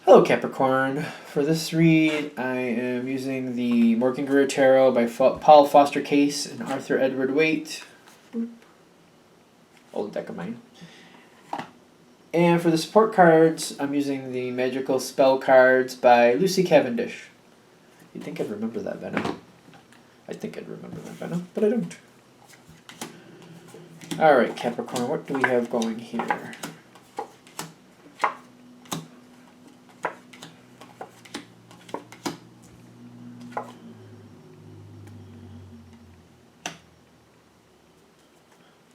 Hello Capricorn. For this read, I am using the Morgan Greer Tarot by Paul Foster Case and Arthur Edward Waite. Old deck of mine. And for the support cards, I'm using the Magical Spell cards by Lucy Cavendish. You'd think I'd remember that, Venom. I think I'd remember that, Venom, but I don't. Alright, Capricorn, what do we have going here?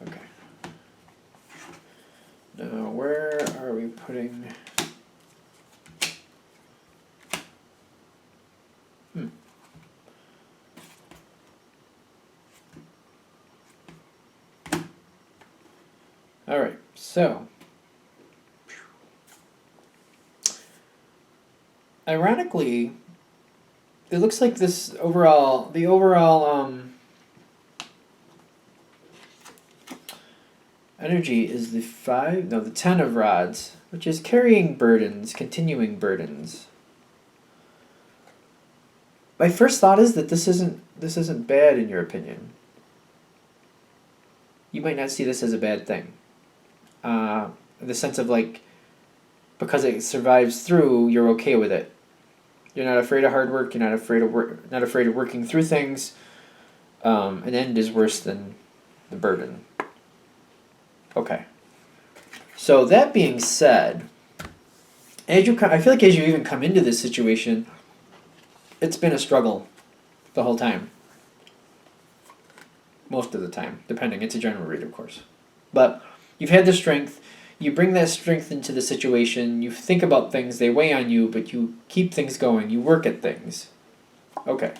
Okay. Now, where are we putting... Alright, so... Ironically, it looks like this the overall energy is the 10 of rods, which is carrying burdens, continuing burdens. My first thought is that this isn't bad in your opinion. You might not see this as a bad thing. In the sense of like, because it survives through, you're okay with it. You're not afraid of hard work. You're not afraid of working through things. An end is worse than the burden. Okay. So that being said, I feel like as you even come into this situation, it's been a struggle the whole time. Most of the time, depending. It's a general read, of course. But you've had the strength. You bring that strength into the situation. You think about things. They weigh on you, but you keep things going. You work at things. Okay.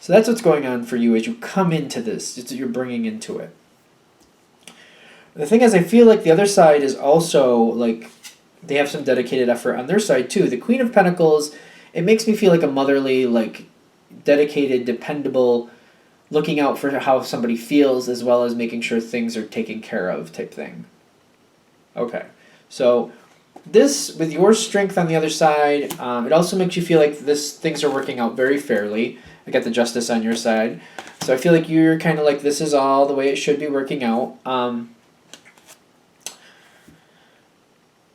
So that's what's going on for you as you come into this. It's what you're bringing into it. The thing is, I feel like the other side is also, like, they have some dedicated effort on their side, too. The Queen of Pentacles, it makes me feel like a motherly, like, dedicated, dependable, looking out for how somebody feels as well as making sure things are taken care of type thing. Okay. So this, with your strength on the other side, it also makes you feel like things are working out very fairly. I got the Justice on your side. So I feel like you're kind of like, this is all the way it should be working out.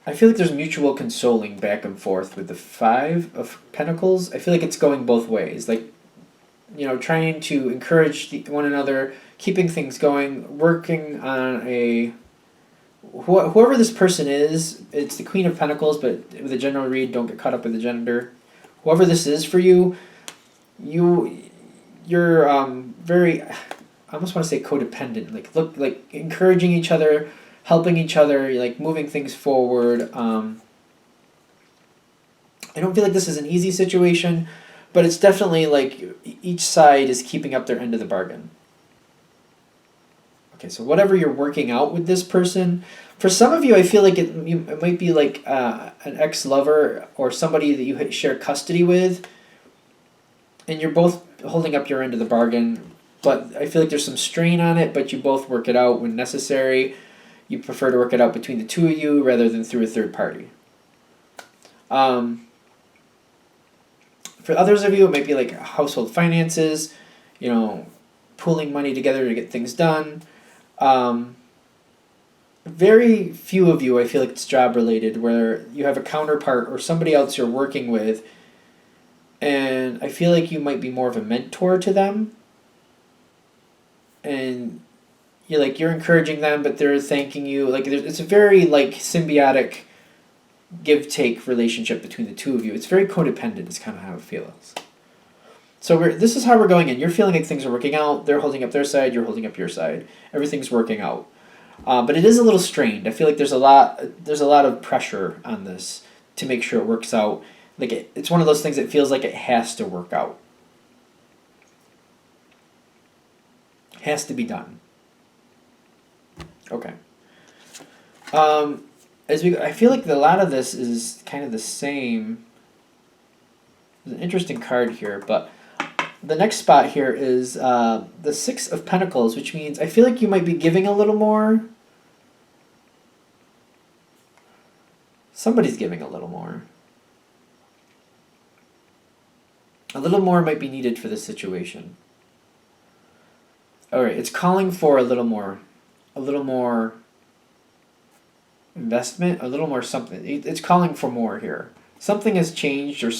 I feel like there's mutual consoling back and forth with the 5 of Pentacles. I feel like it's going both ways. Like, you know, trying to encourage one another, keeping things going, working on a... Whoever this person is, it's the Queen of Pentacles, but with a general read, don't get caught up with the gender. Whoever this is for you, you're very... I almost want to say codependent. Like encouraging each other, helping each other, like moving things forward. I don't feel like this is an easy situation, but it's definitely like each side is keeping up their end of the bargain. Okay, so whatever you're working out with this person, for some of you, I feel like it might be like an ex-lover or somebody that you share custody with, and you're both holding up your end of the bargain, but I feel like there's some strain on it, but you both work it out when necessary. You prefer to work it out between the two of you rather than through a third party. For others of you, it might be like household finances, you know, pooling money together to get things done. Very few of you, I feel like it's job related, where you have a counterpart or somebody else you're working with, and I feel like you might be more of a mentor to them. And you're encouraging them, but they're thanking you. Like it's a very like symbiotic give-take relationship between the two of you. It's very codependent is kind of how it feels. So this is how we're going in. You're feeling like things are working out. They're holding up their side. You're holding up your side. Everything's working out. But it is a little strained. I feel like there's a lot of pressure on this to make sure it works out. Like it's one of those things that feels like it has to work out. It has to be done. Okay. I feel like a lot of this is kind of the same. There's an interesting card here, but the next spot here is the 6 of Pentacles, which means I feel like you might be giving a little more. Somebody's giving a little more. A little more might be needed for this situation. All right, it's calling for a little more investment, a little more something. It's calling for more here. Something has changed, or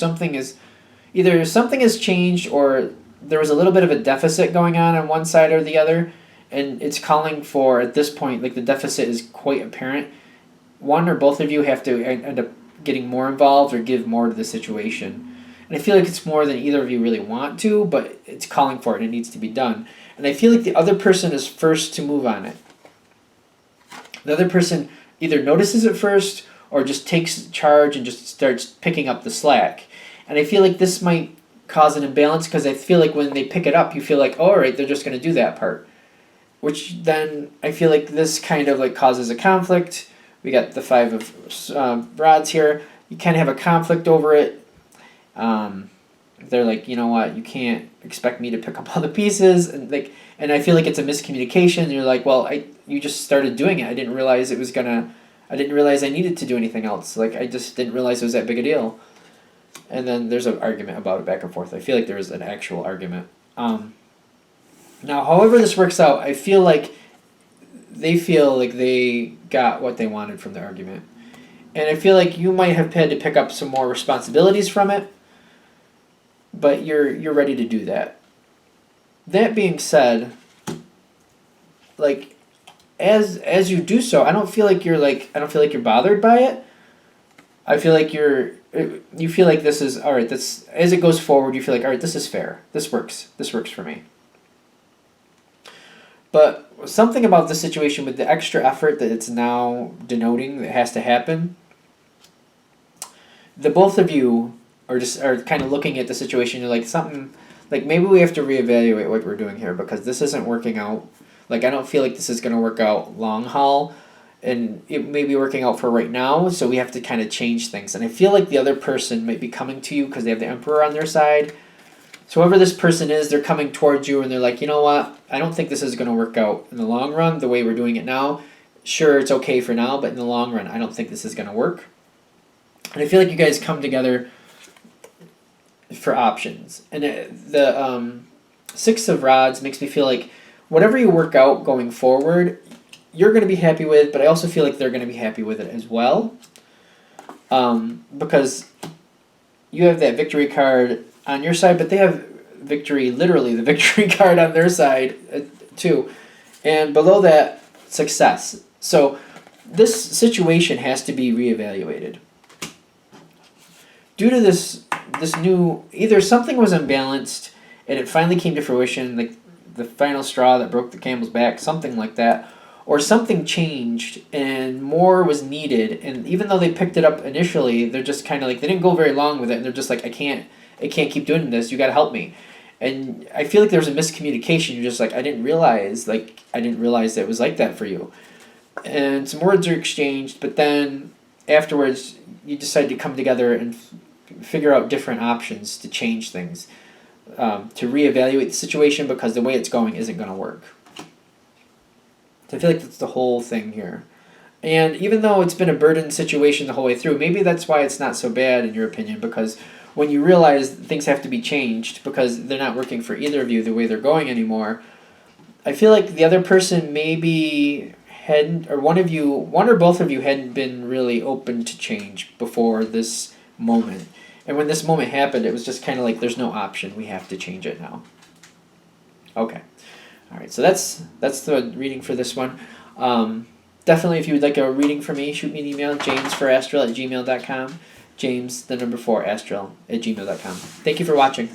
either something has changed, or there was a little bit of a deficit going on one side or the other, and it's calling for, at this point, like the deficit is quite apparent. One or both of you have to end up getting more involved or give more to the situation. And I feel like it's more than either of you really want to, but it's calling for it and it needs to be done. And I feel like the other person is first to move on it. The other person either notices it first or just takes charge and just starts picking up the slack. And I feel like this might cause an imbalance, because I feel like when they pick it up, you feel like, oh, all right, they're just going to do that part. Which then I feel like this kind of like causes a conflict. We got the 5 of rods here. You kind of have a conflict over it. They're like, you know what, you can't expect me to pick up all the pieces, and I feel like it's a miscommunication. And you're like, well, you just started doing it. I didn't realize I needed to do anything else. Like, I just didn't realize it was that big a deal. And then there's an argument about it back and forth. I feel like there is an actual argument. Now, however this works out, I feel like they got what they wanted from the argument. And I feel like you might have had to pick up some more responsibilities from it, but you're ready to do that. That being said, like, as you do so, I don't feel like you're bothered by it. I feel like you feel like this is all right. That's, as it goes forward, you feel like, all right, this is fair. This works for me. But something about the situation with the extra effort that it's now denoting that has to happen, the both of you are kind of looking at the situation. You're like, something, like, maybe we have to reevaluate what we're doing here, because this isn't working out. Like, I don't feel like this is going to work out long haul, and it may be working out for right now, so we have to kind of change things. And I feel like the other person might be coming to you because they have the Emperor on their side. So whoever this person is, they're coming towards you and they're like, you know what, I don't think this is going to work out in the long run the way we're doing it now. Sure, it's okay for now, but in the long run, I don't think this is going to work. And I feel like you guys come together for options. And the 6 of Rods makes me feel like whatever you work out going forward, you're going to be happy with, but I also feel like they're going to be happy with it as well. Because you have that victory card on your side, but they have victory, literally the victory card on their side too. And below that, success. So this situation has to be reevaluated. Due to this new, either something was imbalanced and it finally came to fruition, like the final straw that broke the camel's back, something like that, or something changed and more was needed, and even though they picked it up initially, they're just kind of like, they didn't go very long with it, and they're just like, I can't keep doing this, you gotta help me. And I feel like there's a miscommunication. You're just like, I didn't realize that it was like that for you. And some words are exchanged, but then afterwards you decide to come together and figure out different options to change things, to reevaluate the situation, because the way it's going isn't going to work. So I feel like that's the whole thing here. And even though it's been a burdened situation the whole way through, maybe that's why it's not so bad in your opinion, because when you realize things have to be changed because they're not working for either of you the way they're going anymore, I feel like the other person maybe hadn't, or one or both of you hadn't been really open to change before this moment. And when this moment happened, it was just kind of like, there's no option, we have to change it now. Okay. All right, so that's the reading for this one. Definitely, if you would like a reading from me, shoot me an email, jamesforastral@gmail.com. James, the number 4, astral@gmail.com. Thank you for watching.